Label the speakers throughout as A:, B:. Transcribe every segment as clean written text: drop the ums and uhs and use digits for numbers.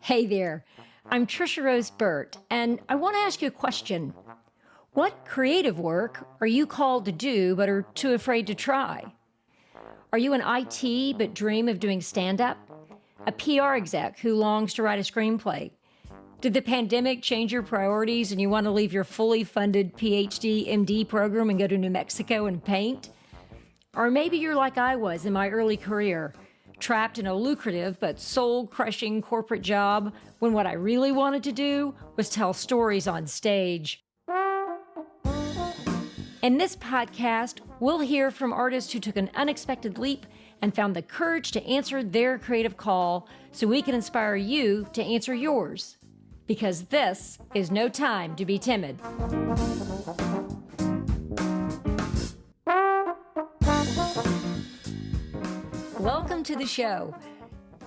A: Hey there, I'm Tricia Rose Burt, and I want to ask you a question. What creative work are you called to do but are too afraid to try? Are you an IT but dream of doing stand-up? A PR exec who longs to write a screenplay? Did the pandemic change your priorities and you want to leave your fully funded PhD, MD program and go to New Mexico and paint? Or maybe you're like I was in my early career, trapped in a lucrative but soul-crushing corporate job when what I really wanted to do was tell stories on stage. In this podcast, we'll hear from artists who took an unexpected leap and found the courage to answer their creative call so we can inspire you to answer yours. Because this is no time to be timid. Welcome to the show.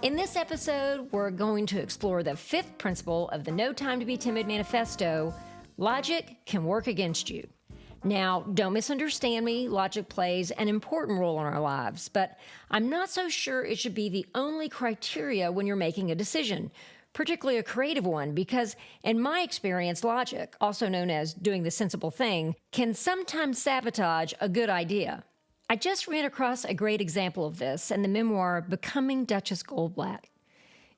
A: In this episode, we're going to explore the fifth principle of the No Time to Be Timid manifesto: logic can work against you. Now, don't misunderstand me, logic plays an important role in our lives, but I'm not so sure it should be the only criteria when you're making a decision, particularly a creative one, because in my experience, logic, also known as doing the sensible thing, can sometimes sabotage a good idea. I just ran across a great example of this in the memoir Becoming Duchess Goldblatt.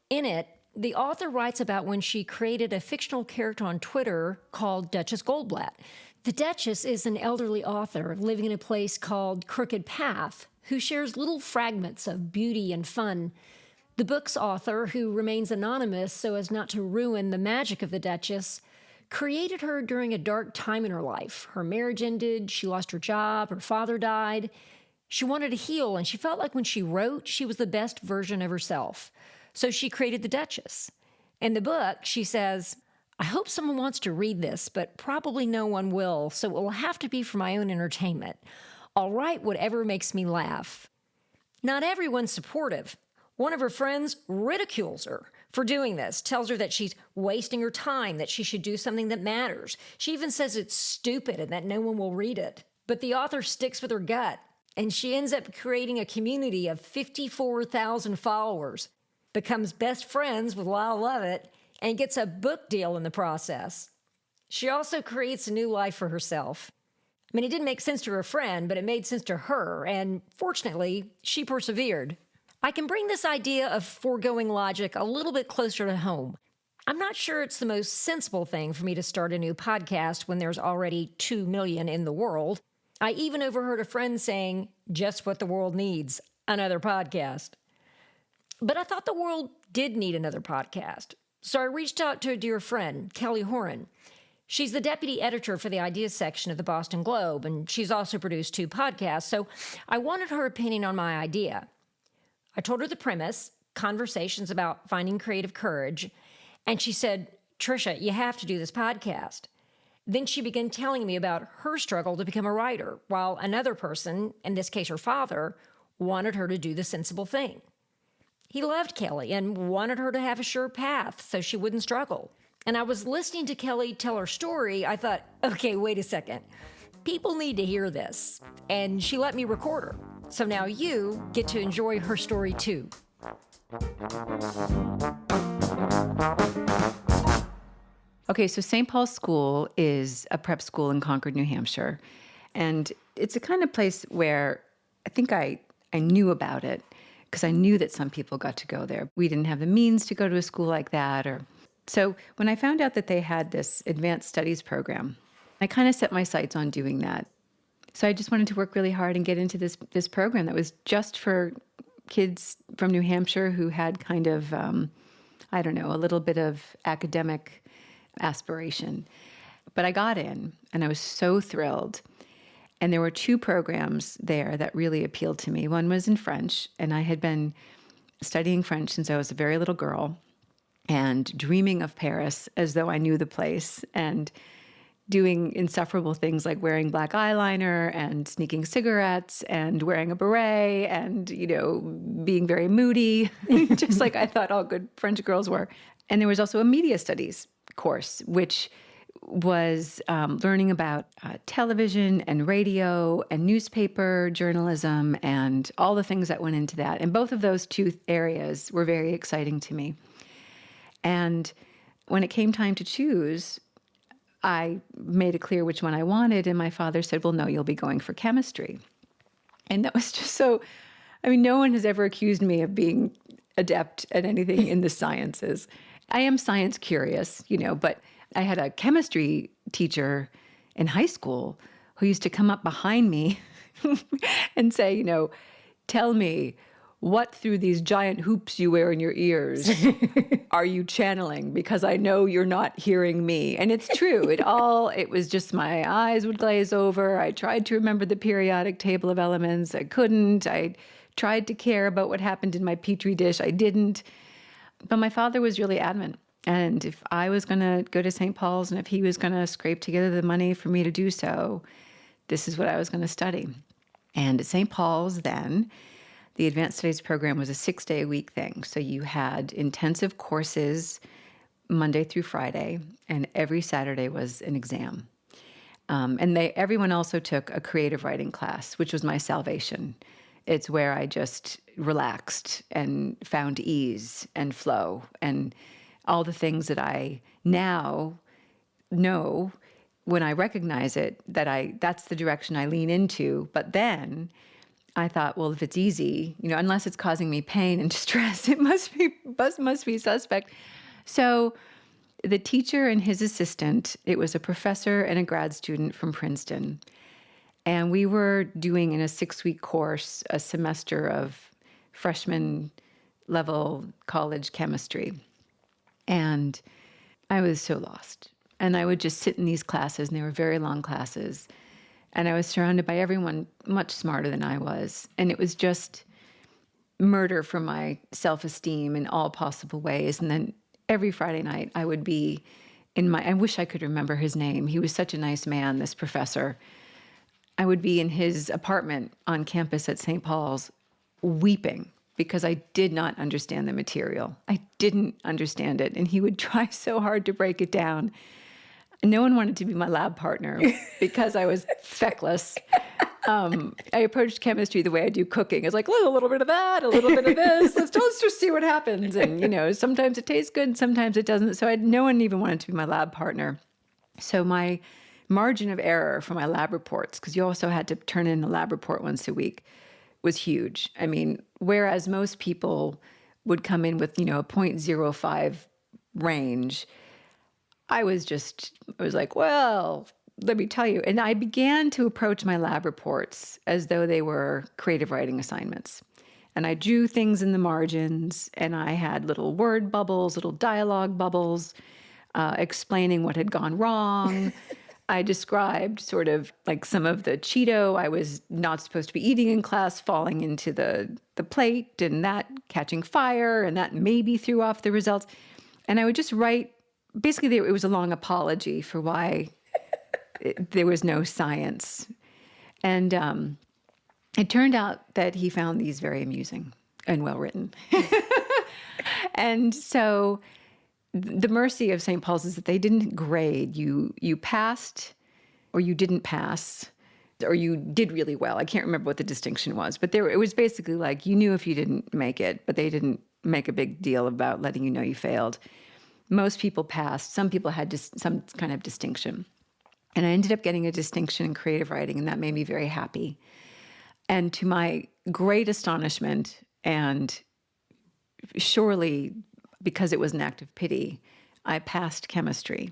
A: In it, the author writes about when she created a fictional character on Twitter called Duchess Goldblatt. The Duchess is an elderly author living in a place called Crooked Path who shares little fragments of beauty and fun. The book's author, who remains anonymous so as not to ruin the magic of the Duchess, created her during a dark time in her life. Her marriage ended, she lost her job, her father died. She wanted to heal, and she felt like when she wrote, she was the best version of herself. So she created the Duchess. In the book, she says, "I hope someone wants to read this, but probably no one will, so it will have to be for my own entertainment. I'll write whatever makes me laugh." Not everyone's supportive. One of her friends ridicules her for doing this, tells her that she's wasting her time, that she should do something that matters. She even says it's stupid and that no one will read it. But the author sticks with her gut, and she ends up creating a community of 54,000 followers, becomes best friends with Lyle Lovett, and gets a book deal in the process. She also creates a new life for herself. I mean, it didn't make sense to her friend, but it made sense to her, and fortunately, she persevered. I can bring this idea of foregoing logic a little bit closer to home. I'm not sure it's the most sensible thing for me to start a new podcast when there's already 2 million in the world. I even overheard a friend saying, "Just what the world needs, another podcast." But I thought the world did need another podcast. So I reached out to a dear friend, Kelly Horan. She's the deputy editor for the ideas section of the Boston Globe, and she's also produced 2 podcasts, so I wanted her opinion on my idea. I told her the premise, conversations about finding creative courage, and she said, "Tricia, you have to do this podcast." Then she began telling me about her struggle to become a writer, while another person, in this case her father, wanted her to do the sensible thing. He loved Kelly and wanted her to have a sure path so she wouldn't struggle. And I was listening to Kelly tell her story. I thought, okay, wait a second. People need to hear this. And she let me record her. So now you get to enjoy her story too.
B: Okay, so St. Paul's School is a prep school in Concord, New Hampshire. And it's a kind of place where I think I knew about it because I knew that some people got to go there. We didn't have the means to go to a school like that. So when I found out that they had this advanced studies program, I kind of set my sights on doing that. So I just wanted to work really hard and get into this program that was just for kids from New Hampshire who had kind of, a little bit of academic aspiration. But I got in, and I was so thrilled. And there were 2 programs there that really appealed to me. One was in French, and I had been studying French since I was a very little girl and dreaming of Paris as though I knew the place, and doing insufferable things like wearing black eyeliner and sneaking cigarettes and wearing a beret and, being very moody, just like I thought all good French girls were. And there was also a media studies course, which was learning about television and radio and newspaper journalism and all the things that went into that. And both of those 2 areas were very exciting to me. And when it came time to choose, I made it clear which one I wanted. And my father said, well, no, you'll be going for chemistry. And that was just so, I mean, no one has ever accused me of being adept at anything in the sciences. I am science curious, but I had a chemistry teacher in high school who used to come up behind me and say, tell me, what through these giant hoops you wear in your ears are you channeling? Because I know you're not hearing me. And it's true. It was just my eyes would glaze over. I tried to remember the periodic table of elements. I couldn't. I tried to care about what happened in my petri dish. I didn't. But my father was really adamant. And if I was going to go to St. Paul's and if he was going to scrape together the money for me to do so, this is what I was going to study. And at St. Paul's then, the advanced studies program was a 6-day-a-week thing. So you had intensive courses Monday through Friday, and every Saturday was an exam. And everyone also took a creative writing class, which was my salvation. It's where I just relaxed and found ease and flow and all the things that I now know when I recognize it, that's the direction I lean into. But then I thought, well, if it's easy, unless it's causing me pain and distress, it must be suspect. So the teacher and his assistant, it was a professor and a grad student from Princeton. And we were doing in a 6-week course, a semester of freshman level college chemistry. And I was so lost. And I would just sit in these classes, and they were very long classes. And I was surrounded by everyone much smarter than I was. And it was just murder for my self-esteem in all possible ways. And then every Friday night I would be I wish I could remember his name. He was such a nice man, this professor. I would be in his apartment on campus at St. Paul's weeping because I did not understand the material. I didn't understand it. And he would try so hard to break it down. No one wanted to be my lab partner because I was feckless. I approached chemistry the way I do cooking. It's like, a little bit of that, a little bit of this. Let's just see what happens. And, sometimes it tastes good, sometimes it doesn't. So no one even wanted to be my lab partner. So my margin of error for my lab reports, because you also had to turn in a lab report once a week, was huge. I mean, whereas most people would come in with, a 0.05 range, I was like, well, let me tell you. And I began to approach my lab reports as though they were creative writing assignments. And I drew things in the margins, and I had little word bubbles, little dialogue bubbles, explaining what had gone wrong. I described sort of like some of the Cheeto I was not supposed to be eating in class falling into the plate, and that catching fire, and that maybe threw off the results. And I would just write. Basically, it was a long apology for why there was no science. And it turned out that he found these very amusing and well-written. And so the mercy of St. Paul's is that they didn't grade. You passed or you didn't pass or you did really well. I can't remember what the distinction was. But it was basically like you knew if you didn't make it, but they didn't make a big deal about letting you know you failed. Most people passed. Some people had some kind of distinction. And I ended up getting a distinction in creative writing, and that made me very happy. And to my great astonishment, and surely because it was an act of pity, I passed chemistry.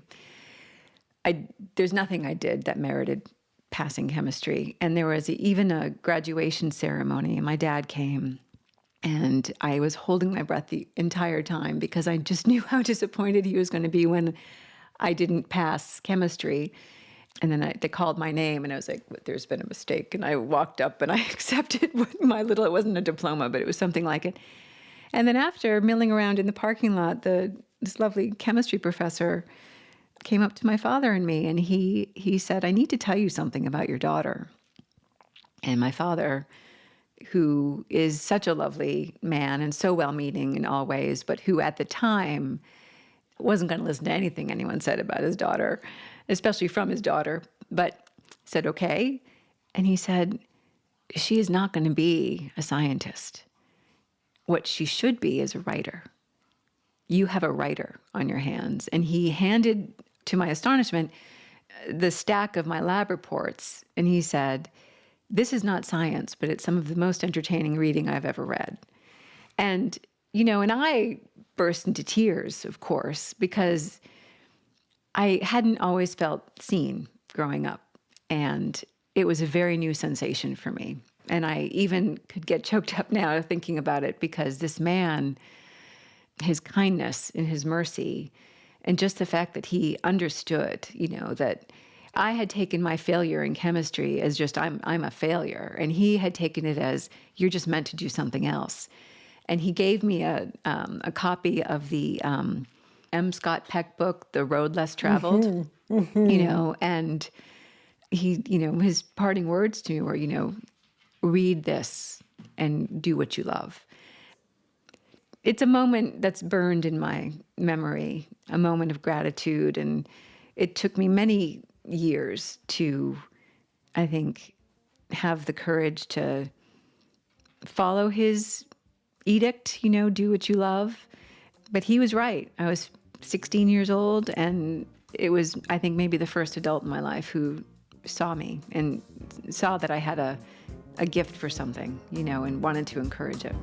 B: There's nothing I did that merited passing chemistry. And there was even a graduation ceremony, and my dad came. And I was holding my breath the entire time because I just knew how disappointed he was going to be when I didn't pass chemistry. And then they called my name, and I was like, there's been a mistake. And I walked up and I accepted it wasn't a diploma, but it was something like it. And then after milling around in the parking lot, this lovely chemistry professor came up to my father and me, and he said, I need to tell you something about your daughter. And my father, who is such a lovely man and so well-meaning in all ways, but who at the time wasn't going to listen to anything anyone said about his daughter, especially from his daughter, but said, okay. And he said, she is not going to be a scientist. What she should be is a writer. you have a writer on your hands. And he handed, to my astonishment, the stack of my lab reports. And he said, this is not science, but it's some of the most entertaining reading I've ever read. And, and I burst into tears, of course, because I hadn't always felt seen growing up. And it was a very new sensation for me. And I even could get choked up now thinking about it, because this man, his kindness and his mercy, and just the fact that he understood, that I had taken my failure in chemistry as just, I'm a failure. And he had taken it as, you're just meant to do something else. And he gave me a copy of the M. Scott Peck book, The Road Less Traveled, and he, his parting words to me were, read this and do what you love. It's a moment that's burned in my memory, a moment of gratitude. And it took me many years to, I think, have the courage to follow his edict, do what you love. But he was right. I was 16 years old, and it was, I think, maybe the first adult in my life who saw me and saw that I had a gift for something, and wanted to encourage it.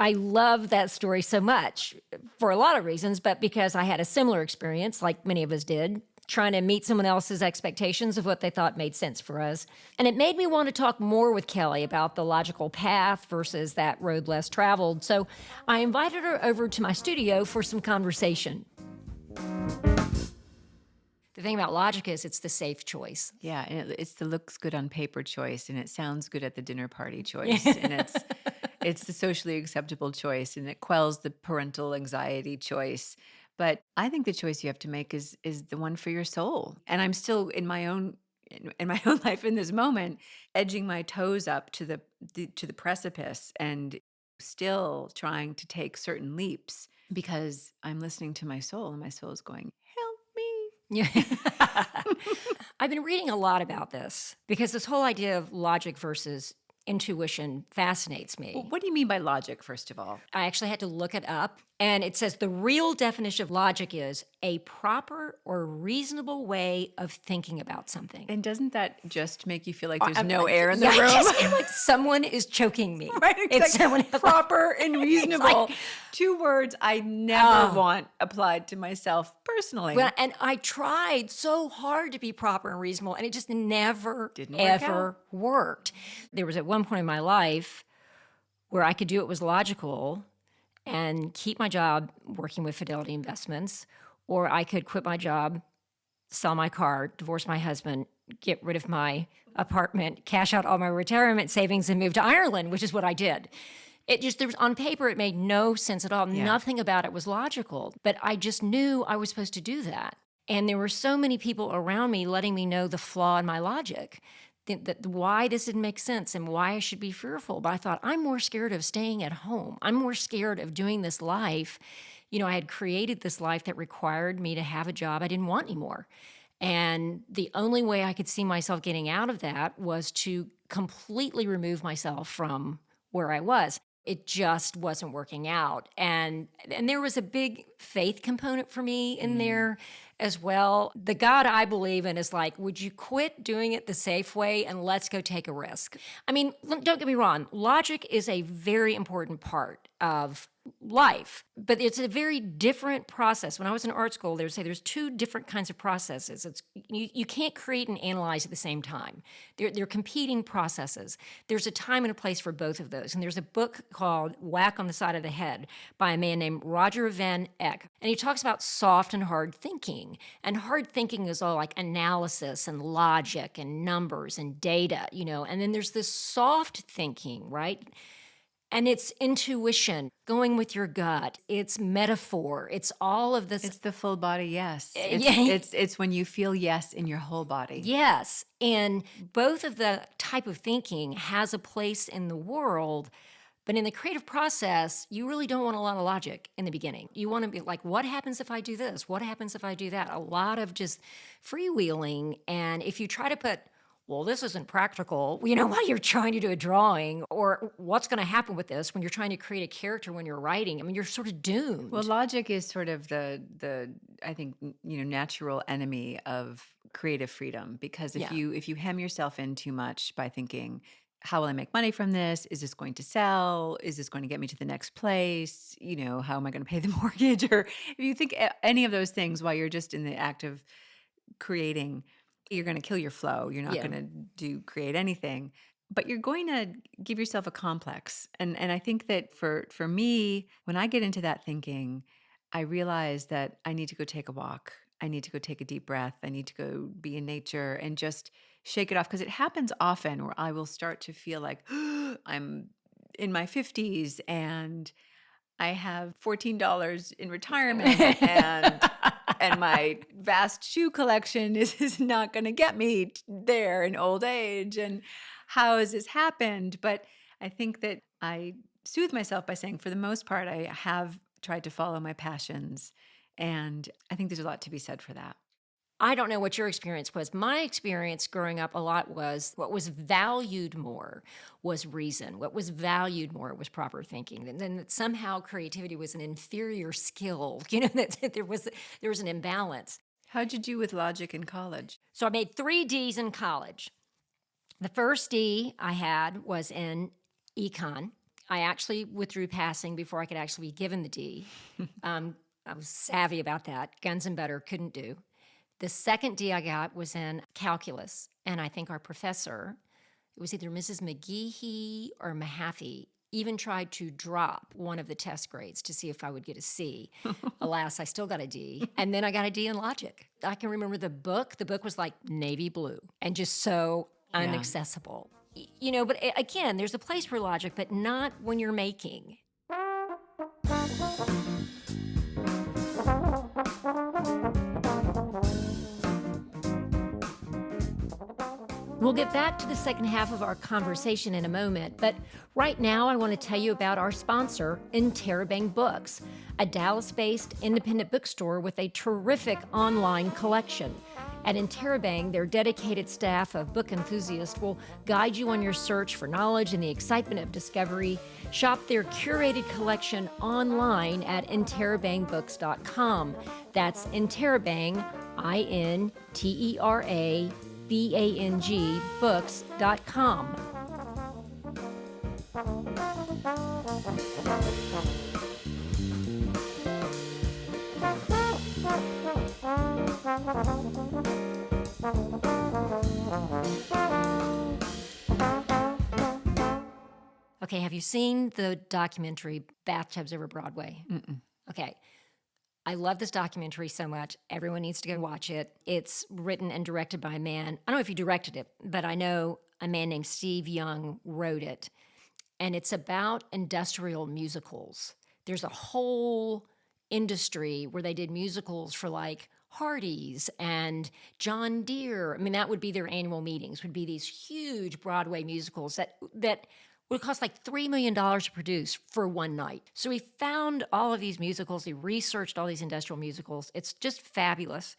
A: I love that story so much for a lot of reasons, but because I had a similar experience, like many of us did, trying to meet someone else's expectations of what they thought made sense for us. And it made me want to talk more with Kelly about the logical path versus that road less traveled. So I invited her over to my studio for some conversation. The thing about logic is it's the safe choice.
B: Yeah, and it's the looks good on paper choice, and it sounds good at the dinner party choice, and it's the socially acceptable choice, and it quells the parental anxiety choice. But I think the choice you have to make is the one for your soul. And I'm still in my own life in this moment, edging my toes up to the precipice, and still trying to take certain leaps because I'm listening to my soul, and my soul is going, help me.
A: Yeah. I've been reading a lot about this because this whole idea of logic versus intuition fascinates me.
B: Well, what do you mean by logic, first of all?
A: I actually had to look it up, and it says the real definition of logic is a proper or reasonable way of thinking about something.
B: And doesn't that just make you feel like there's no air in the room?
A: Yes, like someone is choking me.
B: Right, exactly.
A: It's someone
B: proper and reasonable.
A: Like,
B: 2 words I never want applied to myself personally.
A: Well, and I tried so hard to be proper and reasonable, and it just never, ever worked. There was at one point in my life where I could do what was logical and keep my job working with Fidelity Investments, or I could quit my job, sell my car, divorce my husband, get rid of my apartment, cash out all my retirement savings, and move to Ireland, which is what I did. It just, there was, on paper, it made no sense at all. Yeah. Nothing about it was logical, but I just knew I was supposed to do that. And there were so many people around me letting me know the flaw in my logic, that why this didn't make sense and why I should be fearful. But I thought, I'm more scared of staying at home. I'm more scared of doing this life. I had created this life that required me to have a job I didn't want anymore. And the only way I could see myself getting out of that was to completely remove myself from where I was. It just wasn't working out. And there was a big faith component for me in there as well. The God I believe in is like, would you quit doing it the safe way and let's go take a risk? I mean, don't get me wrong. Logic is a very important part of life, but it's a very different process. When I was in art school, they would say there's 2 different kinds of processes. You can't create and analyze at the same time. They're competing processes. There's a time and a place for both of those. And there's a book called Whack on the Side of the Head by a man named Roger Van Eck. And he talks about soft and hard thinking. And hard thinking is all like analysis and logic and numbers and data, and then there's this soft thinking, right? And it's intuition, going with your gut. It's metaphor. It's all of this.
B: It's the full body yes. It's when you feel yes in your whole body.
A: Yes. And both of the type of thinking has a place in the world. But in the creative process, you really don't want a lot of logic in the beginning. You want to be like, what happens if I do this? What happens if I do that? A lot of just freewheeling. And if you try to put well, this isn't practical, while you're trying to do a drawing, or what's going to happen with this when you're trying to create a character when you're writing. I mean, you're sort of doomed.
B: Well, logic is sort of the I think, natural enemy of creative freedom, because if you hem yourself in too much by thinking, how will I make money from this? Is this going to sell? Is this going to get me to the next place? How am I going to pay the mortgage? Or if you think any of those things while you're just in the act of creating, you're going to kill your flow. You're not going to create anything, but you're going to give yourself a complex. And I think that for me, when I get into that thinking, I realize that I need to go take a walk. I need to go take a deep breath. I need to go be in nature and just shake it off, because it happens often where I will start to feel like I'm in my 50s and I have $14 in retirement and my vast shoe collection is not going to get me there in old age. And how has this happened? But I think that I soothe myself by saying, for the most part, I have tried to follow my passions. And I think there's a lot to be said for that.
A: I don't know what your experience was. My experience growing up a lot was what was valued more was reason. What was valued more was proper thinking. And then that somehow creativity was an inferior skill, that there was an imbalance.
B: How'd you do with logic in college?
A: So I made 3 Ds in college. The first D I had was in econ. I actually withdrew passing before I could actually be given the D. I was savvy about that. Guns and butter, couldn't do. The second D I got was in calculus, and I think our professor, it was either Mrs. McGeehee or Mahaffey, even tried to drop one of the test grades to see if I would get a C. Alas, I still got a D. And then I got a D in logic. I can remember the book. The book was like navy blue and just so inaccessible. But again, there's a place for logic, but not when you're making. We'll get back to the second half of our conversation in a moment, but right now I want to tell you about our sponsor, Interabang Books, a Dallas-based independent bookstore with a terrific online collection. At Interabang, their dedicated staff of book enthusiasts will guide you on your search for knowledge and the excitement of discovery. Shop their curated collection online at interabangbooks.com. That's Interabang, INTERABANG books.com. Okay, have you seen the documentary Bathtubs Over Broadway?
B: Mm-mm.
A: Okay. I love this documentary so much. Everyone needs to go watch it. It's written and directed by a man. I don't know if he directed it, but I know a man named Steve Young wrote it. And it's about industrial musicals. There's a whole industry where they did musicals for like Hardee's and John Deere. I mean, that would be their annual meetings, would be these huge Broadway musicals that would cost like $3 million to produce for one night. So he found all of these musicals. He researched all these industrial musicals. It's just fabulous.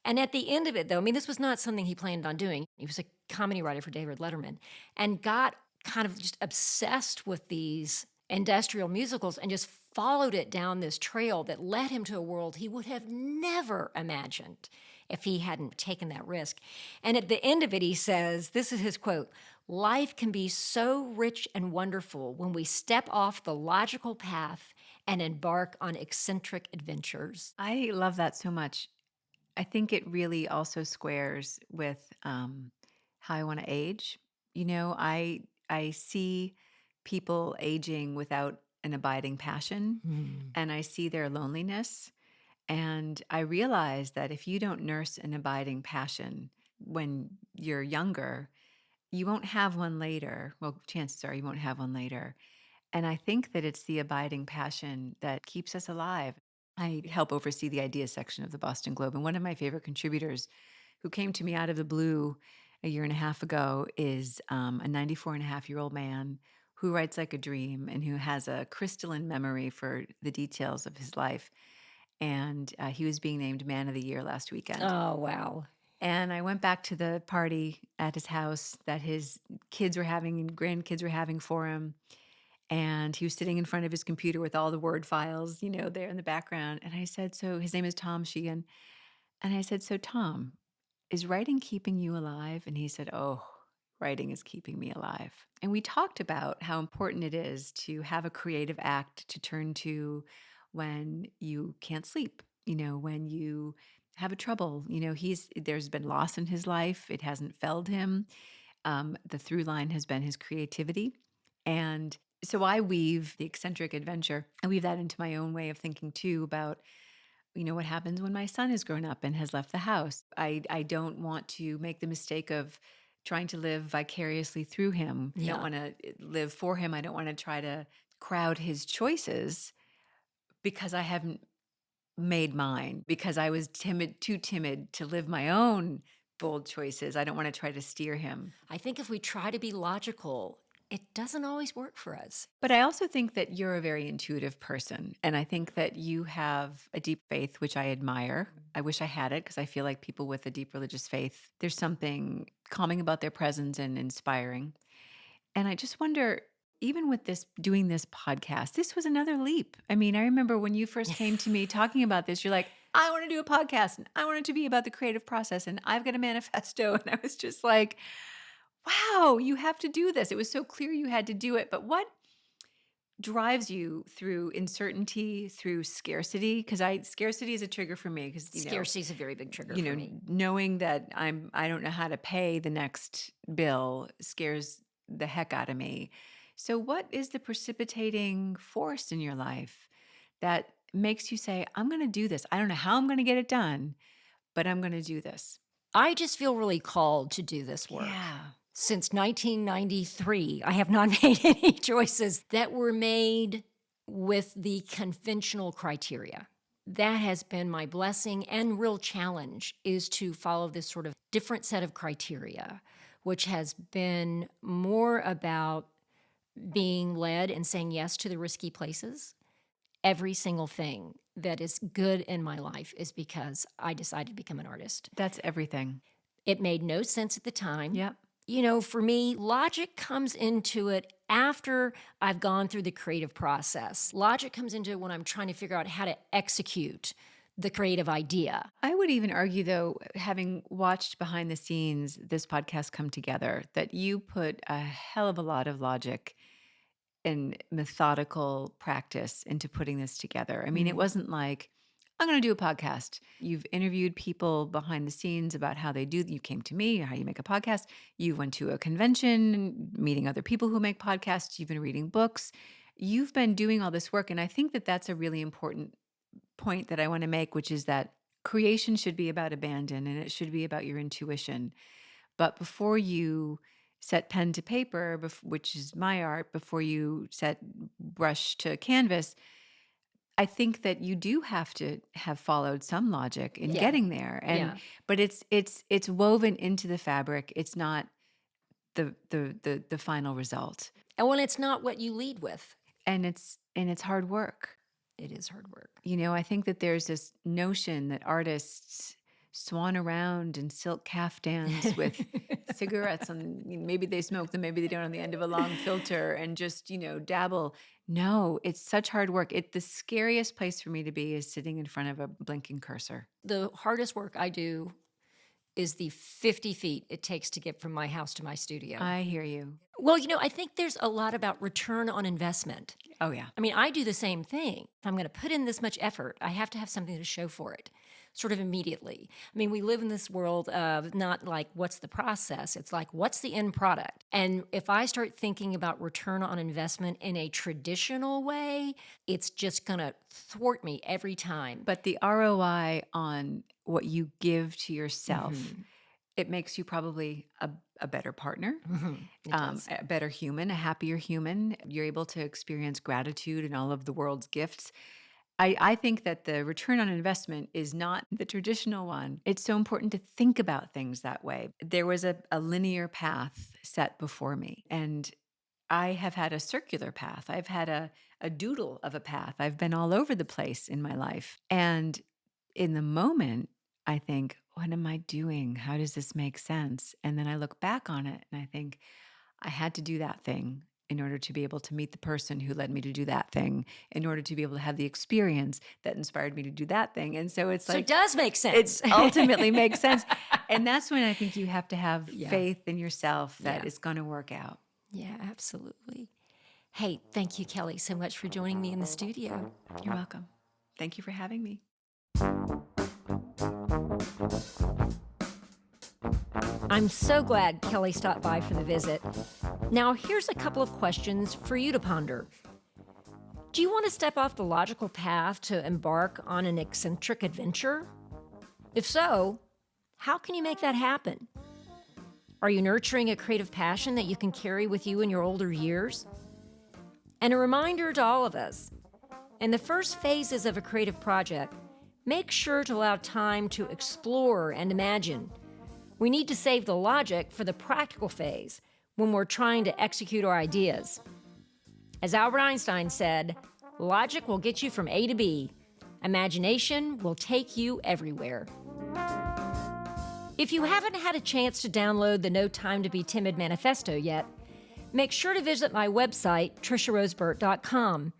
A: And at the end of it, though, I mean, this was not something he planned on doing. He was a comedy writer for David Letterman and got kind of just obsessed with these industrial musicals and just followed it down this trail that led him to a world he would have never imagined if he hadn't taken that risk. And at the end of it, he says, this is his quote, "Life can be so rich and wonderful when we step off the logical path and embark on eccentric adventures."
B: I love that so much. I think it really also squares with how I want to age. I see people aging without an abiding passion, and I see their loneliness. And I realize that if you don't nurse an abiding passion when you're younger, you won't have one later. Well, chances are you won't have one later. And I think that it's the abiding passion that keeps us alive. I help oversee the ideas section of the Boston Globe. And one of my favorite contributors who came to me out of the blue a year and a half ago is a 94-and-a-half-year-old man who writes like a dream and who has a crystalline memory for the details of his life. And he was being named Man of the Year last weekend.
A: Oh, wow.
B: And I went back to the party at his house that his kids were having and grandkids were having for him. And he was sitting in front of his computer with all the Word files, there in the background. And I said, so his name is Tom Sheehan. And I said, so Tom, is writing keeping you alive? And he said, oh, writing is keeping me alive. And we talked about how important it is to have a creative act to turn to when you can't sleep, when you have a trouble. There's been loss in his life. It hasn't felled him. The through line has been his creativity. And so I weave the eccentric adventure. I weave that into my own way of thinking too about, what happens when my son has grown up and has left the house. I don't want to make the mistake of trying to live vicariously through him. I don't want to live for him. I don't want to try to crowd his choices because I haven't made mine, because I was too timid to live my own bold choices. I don't want to try to steer him.
A: I think if we try to be logical, it doesn't always work for us.
B: But I also think that you're a very intuitive person. And I think that you have a deep faith, which I admire. I wish I had it because I feel like people with a deep religious faith, there's something calming about their presence and inspiring. And I just wonder, even with doing this podcast, this was another leap. I mean, I remember when you first came to me talking about this, you're like, I want to do a podcast and I want it to be about the creative process and I've got a manifesto. And I was just like, wow, you have to do this. It was so clear you had to do it. But what drives you through uncertainty, through scarcity? Because scarcity is a trigger for me. Because
A: scarcity is a very big trigger for me.
B: Knowing that I don't know how to pay the next bill scares the heck out of me. So what is the precipitating force in your life that makes you say, I'm going to do this? I don't know how I'm going to get it done, but I'm going to do this.
A: I just feel really called to do this work.
B: Yeah.
A: Since 1993, I have not made any choices that were made with the conventional criteria. That has been my blessing and real challenge, is to follow this sort of different set of criteria, which has been more about being led and saying yes to the risky places. Every single thing that is good in my life is because I decided to become an artist.
B: That's everything.
A: It made no sense at the time.
B: Yep.
A: For me, logic comes into it after I've gone through the creative process. Logic comes into it when I'm trying to figure out how to execute the creative idea.
B: I would even argue, though, having watched behind the scenes this podcast come together, that you put a hell of a lot of logic and methodical practice into putting this together. I mean, It wasn't like, I'm going to do a podcast. You've interviewed people behind the scenes about how they do. You came to me, how you make a podcast. You went to a convention, meeting other people who make podcasts. You've been reading books. You've been doing all this work. And I think that that's a really important point that I want to make, which is that creation should be about abandon and it should be about your intuition. But before you set pen to paper, which is my art, before you set brush to canvas, I think that you do have to have followed some logic in getting there. But it's woven into the fabric. It's not the final result.
A: And when it's not what you lead with.
B: And it's hard work.
A: It is hard work.
B: I think that there's this notion that artists swan around in silk caftans with cigarettes on, maybe they smoke them, maybe they don't, on the end of a long filter, and just, dabble. No, it's such hard work. The scariest place for me to be is sitting in front of a blinking cursor.
A: The hardest work I do is the 50 feet it takes to get from my house to my studio.
B: I hear you.
A: Well, I think there's a lot about return on investment.
B: Oh, yeah.
A: I mean, I do the same thing. If I'm going to put in this much effort, I have to have something to show for it, sort of immediately. I mean, we live in this world of not like, what's the process? It's like, what's the end product? And if I start thinking about return on investment in a traditional way, it's just going to thwart me every time.
B: But the ROI on what you give to yourself, it makes you probably a better partner, a better human, a happier human. You're able to experience gratitude and all of the world's gifts. I think that the return on investment is not the traditional one. It's so important to think about things that way. There was a linear path set before me, and I have had a circular path. I've had a doodle of a path. I've been all over the place in my life. And in the moment, I think, what am I doing? How does this make sense? And then I look back on it and I think I had to do that thing in order to be able to meet the person who led me to do that thing, in order to be able to have the experience that inspired me to do that thing. And so it's like,
A: it does make sense.
B: It ultimately makes sense. And that's when I think you have to have faith in yourself that it's going to work out.
A: Yeah, absolutely. Hey, thank you, Kelly, so much for joining me in the studio.
B: You're welcome. Thank you for having me.
A: I'm so glad Kelly stopped by for the visit. Now, here's a couple of questions for you to ponder. Do you want to step off the logical path to embark on an eccentric adventure? If so, how can you make that happen? Are you nurturing a creative passion that you can carry with you in your older years? And a reminder to all of us, in the first phases of a creative project, make sure to allow time to explore and imagine. We need to save the logic for the practical phase when we're trying to execute our ideas. As Albert Einstein said, logic will get you from A to B. Imagination will take you everywhere. If you haven't had a chance to download the No Time to Be Timid manifesto yet, make sure to visit my website, triciaroseburt.com.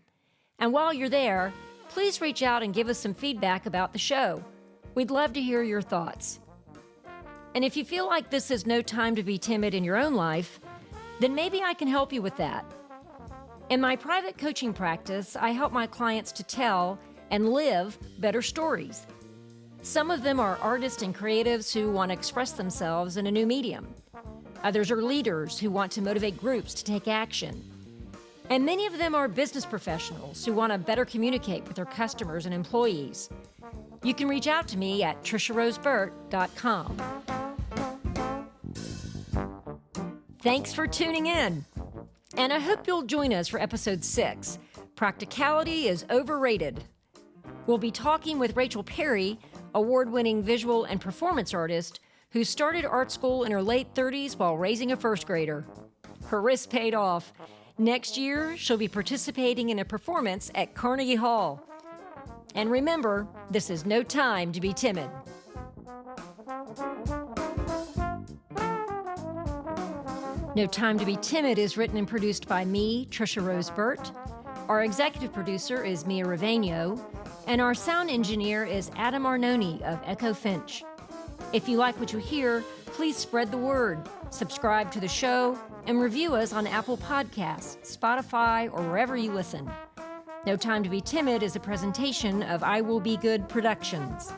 A: And while you're there, please reach out and give us some feedback about the show. We'd love to hear your thoughts. And if you feel like this is no time to be timid in your own life, then maybe I can help you with that. In my private coaching practice, I help my clients to tell and live better stories. Some of them are artists and creatives who want to express themselves in a new medium. Others are leaders who want to motivate groups to take action. And many of them are business professionals who want to better communicate with their customers and employees. You can reach out to me at triciaroseburt.com. Thanks for tuning in. And I hope you'll join us for episode 6, Practicality is Overrated. We'll be talking with Rachel Perry, award-winning visual and performance artist who started art school in her late 30s while raising a first grader. Her risk paid off. Next year, she'll be participating in a performance at Carnegie Hall. And remember, this is no time to be timid. No Time to Be Timid is written and produced by me, Tricia Rose Burt. Our executive producer is Mia Raveno, and our sound engineer is Adam Arnone of Echo Finch. If you like what you hear, please spread the word, subscribe to the show, and review us on Apple Podcasts, Spotify, or wherever you listen. No Time to Be Timid is a presentation of I Will Be Good Productions.